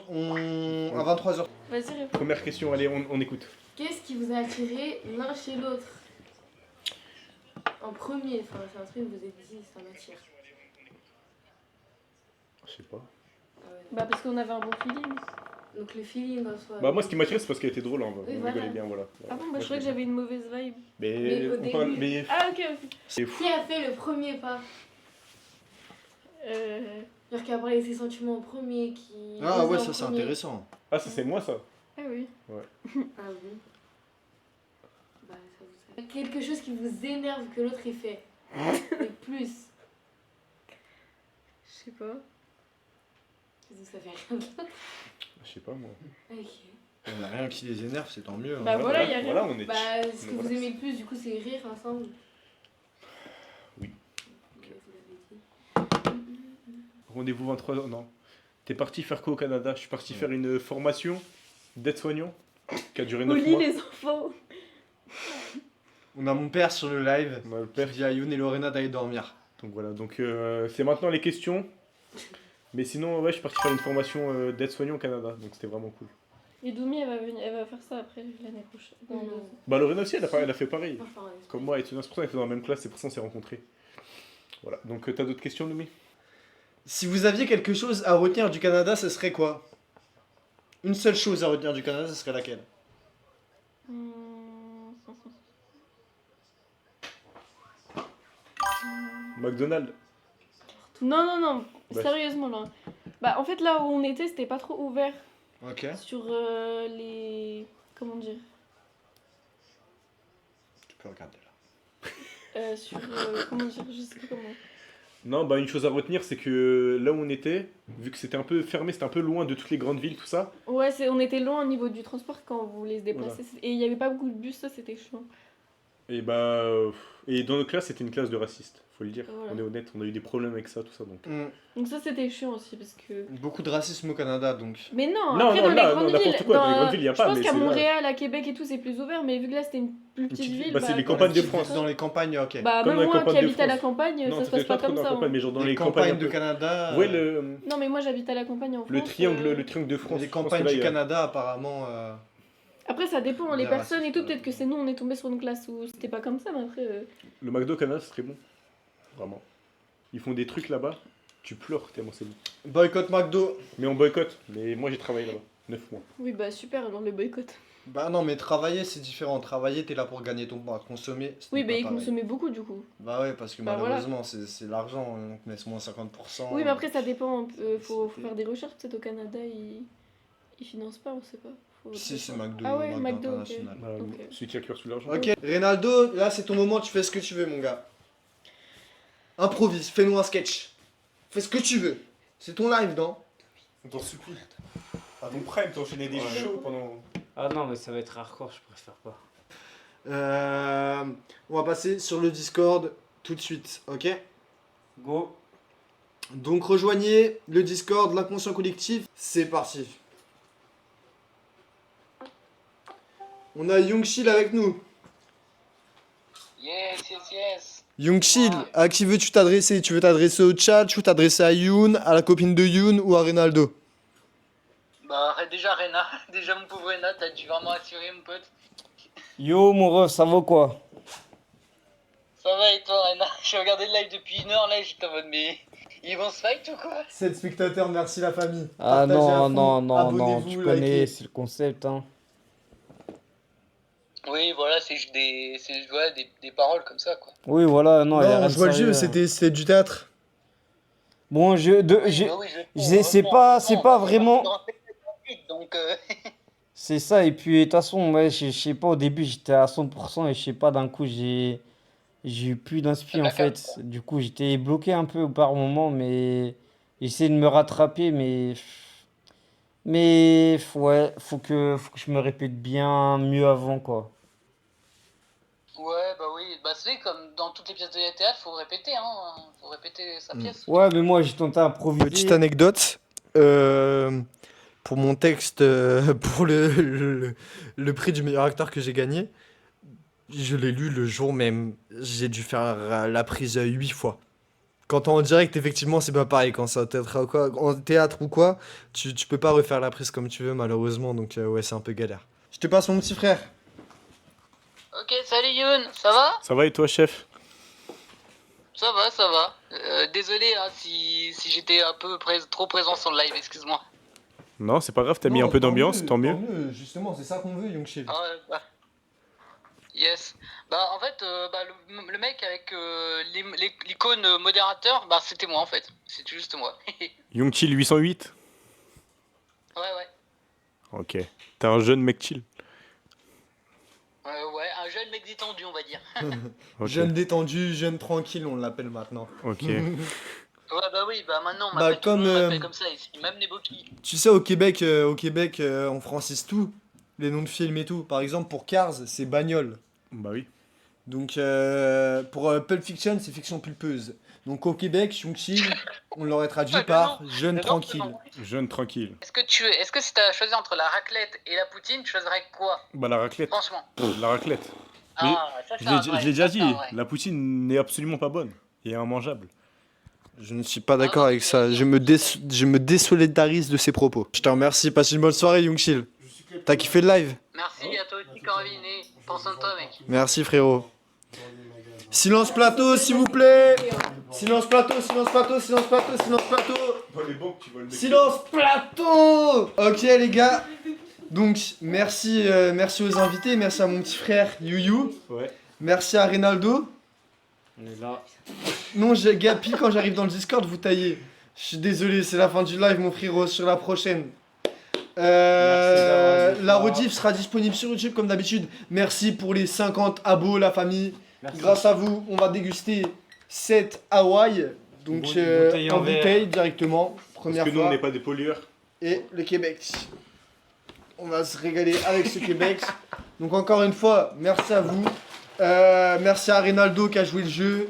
à 23h. Vas-y, réponds. Première question, allez, on écoute. Qu'est-ce qui vous a attiré l'un chez l'autre? En premier, enfin c'est un truc que vous avez dit, ça m'attire. Je sais pas. Bah parce qu'on avait un bon feeling. Donc le feeling en soi. Bah moi, ce qui m'attire, c'est parce qu'elle était drôle, hein. Oui, On voilà. rigolait bien, voilà. Ah bon, bah Moi, je croyais que j'avais une mauvaise vibe. Mais au on parle... début. Mais... Ah ok. C'est fou. Qui a fait le premier pas? Genre qui a parlé de ses sentiments en premier, qui... Ah osait ouais, en ça c'est premier. intéressant. Ah, ça c'est moi, ça. Ah oui. Ouais. Ah bon. Bah ça vous savez. Quelque chose qui vous énerve que l'autre ait fait. Et plus. Je sais pas. Ça fait rien d'autre. Je sais pas, moi. Ok. On a rien qui les énerve, c'est tant mieux. hein. Bah voilà, y a rien. Voilà, on est... Bah ce que Mais vous voilà. aimez le plus du coup c'est rire ensemble. Oui. Ouais, vous l'avez dit. Rendez-vous 23h, non. T'es parti faire quoi au Canada? Je suis parti faire une formation d'aide-soignant qui a duré 9 Au mois. lit les enfants. On a mon père sur le live. On a le Qui père. dit à Youn et Lorena d'aller dormir. Donc voilà, donc c'est maintenant les questions. Mais sinon, ouais, je suis parti faire une formation d'aide-soignant au Canada, donc c'était vraiment cool. Et Doumi elle va faire ça après l'année prochaine. Dans 2 ans. Bah Lorena aussi, elle a fait pareil. Moi, je pars en Espagne. Comme moi, et c'est pour ça qu'on était dans la même classe, c'est pour ça qu'on s'est rencontrés. Voilà, donc t'as d'autres questions, Noumi? Si vous aviez quelque chose à retenir du Canada, ce serait quoi? Une seule chose à retenir du Canada, ce serait laquelle? McDonald's. Non, Bah, sérieusement là. Bah en fait là où on était c'était pas trop ouvert Ok. sur les... Comment dire? Tu peux regarder là. Sur... comment dire? Je sais pas comment. Non, bah une chose à retenir, c'est que là où on était, vu que c'était un peu fermé, c'était un peu loin de toutes les grandes villes, tout ça. Ouais, on était loin au niveau du transport quand on voulait se déplacer. Et il y avait pas beaucoup de bus, ça c'était chiant. Et bah... et dans nos classes, c'était une classe de racistes, faut le dire. Voilà. On est honnête, on a eu des problèmes avec ça, tout ça, donc... Donc ça c'était chiant aussi parce que... Beaucoup de racisme au Canada donc. Mais non, Non, après non, dans là, les non, grandes n'importe villes... quoi, dans les grandes villes, y a pas, Je pense mais qu'à c'est là. Montréal, à Québec et tout c'est plus ouvert, mais vu que là c'était une plus petite petite- ville... bah, c'est les Dans campagnes les de petites- France. Dans les campagnes, ok. Bah Comme même dans les moi campagnes qui de habite à la France. campagne, Non, ça se peut-être passe pas trop comme dans la ça. campagne, hein. mais genre dans les les campagnes un campagnes de peu... Canada. Ouais, Non mais moi j'habite à la campagne en France. le triangle de France. Les je pense campagnes que là, du il y a- Canada, apparemment. Après ça dépend, les Des personnes et racistes, tout, peut-être que c'est nous, on est tombé sur une classe où c'était pas comme ça, mais après... Le McDo Canada, c'est très bon. Vraiment. Ils font des trucs là-bas. Tu pleures tellement c'est bon. Boycott McDo. Mais on boycotte. Mais moi j'ai travaillé là-bas. 9 mois. Oui, bah super, alors le boycott. Bah non, mais travailler c'est différent. Travailler, t'es là pour gagner ton pain. Consommer, ce Oui, n'est bah pas il pareil. consommait beaucoup du coup. Bah ouais, parce que Bah voilà. malheureusement, c'est l'argent. Donc, mais c'est moins 50%. Oui, mais après ça dépend. Faut faire des recherches. Peut-être au Canada, ils financent pas, on sait pas. Si, c'est McDo. Ah ouais, McDo, ok. International. Bah, Ok. Celui qui a le cœur sous l'argent. Ok, Reynaldo, là c'est ton moment, tu fais ce que tu veux, mon gars. Improvise, fais-nous un sketch. Fais ce que tu veux. C'est ton live, non? On t'en supplie. À ton prime, t'enchaînais des shows pendant. Ah non, mais ça va être hardcore, je préfère pas. On va passer sur le Discord tout de suite, ok? Go. Donc rejoignez le Discord, l'inconscient collectif, c'est parti. On a Youngchill avec nous. Yes, yes, yes. Youngchill, à qui veux-tu t'adresser? Tu veux t'adresser au chat, tu veux t'adresser à Youn, à la copine de Youn ou à Reynaldo? Bah, déjà, Rena. Déjà, mon pauvre Rena, t'as dû vraiment assurer, mon pote. Yo, mon ref, ça va quoi? Ça va et toi, Rena? J'ai regardé le live depuis 1 heure, là, j'étais en mode, mais ils vont se fight ou quoi? 7 spectateurs, merci la famille. Ah Partagez à non, fond, non, non, non, abonnez-vous, tu likez. connais, c'est le concept, hein. Oui, voilà, c'est juste voilà, des paroles comme ça, quoi. Oui, voilà, non, y a rien Non, de je vois le jeu, sérieux. c'était du théâtre. Bon, Oui, bah oui, c'est pas vraiment. Donc, C'est ça, et puis de toute façon, ouais, je sais pas, au début j'étais à 100% et je sais pas, d'un coup j'ai eu plus d'inspi en fait. Du coup, j'étais bloqué un peu par moment, mais j'essaie de me rattraper, mais ouais, faut que je me répète bien mieux avant quoi. ouais, bah oui, bah c'est comme dans toutes les pièces de théâtre, faut répéter, hein. Faut répéter sa pièce. Ouais, mais moi j'ai tenté à improviser. Petite anecdote, pour mon texte, pour le prix du meilleur acteur que j'ai gagné, je l'ai lu le jour même. J'ai dû faire la prise 8 fois. Quand t'es en direct, effectivement, c'est pas pareil. Quand c'est en théâtre ou quoi, tu peux pas refaire la prise comme tu veux, malheureusement. Donc, ouais, c'est un peu galère. Je te passe mon petit frère. Ok, salut Youn, ça va? Ça va et toi, chef? Ça va, ça va. Désolé hein, si j'étais un peu trop présent sur le live, excuse-moi. Non, c'est pas grave, t'as mis un peu d'ambiance, tant mieux. Justement, c'est ça qu'on veut, Youngchill. Ah ouais, bah. Yes. Bah en fait, le mec avec l'icône modérateur, bah c'était moi en fait. C'était juste moi. Youngchill 808? Ouais, ouais. Ok. T'es un jeune mec chill. Ouais, un jeune mec détendu, on va dire. Ok. Jeune détendu, jeune tranquille, on l'appelle maintenant. Ok. Ouais, bah oui, bah maintenant on Bah, m'appelle comme, tout le monde m'appelle comme ça ici, même Neboki. Tu sais, au Québec, on francise tout. Les noms de films et tout. Par exemple, pour Cars, c'est bagnole. Bah oui. Donc, pour Pulp Fiction, c'est fiction pulpeuse. Donc, au Québec, Youngchill, on l'aurait traduit Le par nom, jeune le nom, tranquille. le nom. Jeune tranquille. Est-ce que si t'as choisi entre la raclette et la poutine, tu choisirais quoi? Bah la raclette. Franchement. La raclette. Ah, ça c'est Je un l'ai vrai, je l'ai déjà ça, c'est dit, un vrai. la poutine n'est absolument pas bonne et immangeable. Je ne suis pas d'accord avec ça. Je me désolidarise de ses propos. Je te remercie. Passe une bonne soirée, Youngchill. T'as kiffé le live? Merci à toi aussi, Coravine, et pense en toi, mec. Merci, frérot. Silence plateau, s'il vous plaît. Silence plateau, silence plateau, silence plateau, silence plateau. Dans les banques, tu vois le Silence plateau. Ok, les gars. Donc, merci aux invités. Merci à mon petit frère, Youyou. Ouais. Merci à Reynaldo. On est là. Non, j'ai Gapi, quand j'arrive dans le Discord, vous taillez. Je suis désolé, c'est la fin du live, mon frérot, sur la prochaine. La rediff sera disponible sur YouTube comme d'habitude. Merci pour les 50 abos, la famille. Merci. Grâce à vous, on va déguster 7 Hawaï. Donc, Bouteille en en verre. bouteille directement. Parce Première que nous, on fois. n'est pas des pollueurs. Et le Québec. On va se régaler avec ce Québec. Donc, encore une fois, merci à vous. Merci à Reynaldo qui a joué le jeu.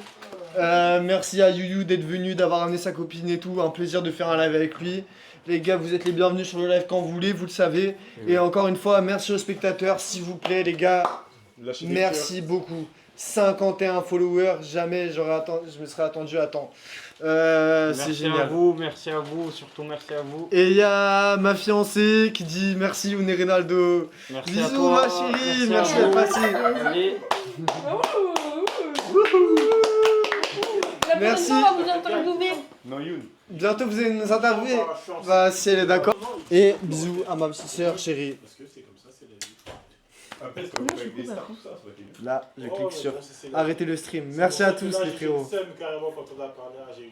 Merci à Youyou d'être venu, d'avoir amené sa copine et tout. Un plaisir de faire un live avec lui. Les gars, vous êtes les bienvenus sur le live quand vous voulez, vous le savez. Et encore une fois, merci aux spectateurs, s'il vous plaît, les gars. Lâchez des Merci beaucoup. 51 followers, jamais je me serais attendu à temps. C'est Merci à génial. vous, surtout merci à vous. Et il y a ma fiancée qui dit merci, Younes Reynaldo. Merci Bisous, à toi. ma chérie, merci à d'être vous. passée. Allez. La Merci. prochaine fois, on va vous interviewer. Non, Youn. Bientôt vous allez nous interviewer. Ah, je suis en- Bah si elle est d'accord. Non, non, Et bisous à ma petite sœur chérie. Parce que c'est comme ça, c'est la vie. Après, c'est Comment pas je avec des coupe stars, après tout ça, ça va être mieux. Là, je Oh, clique mais sur bon, c'est la vie. arrêter le stream. C'est Merci pour à ça que tous là, les j'ai frérots. le seum carrément quand on a parlé. J'ai eu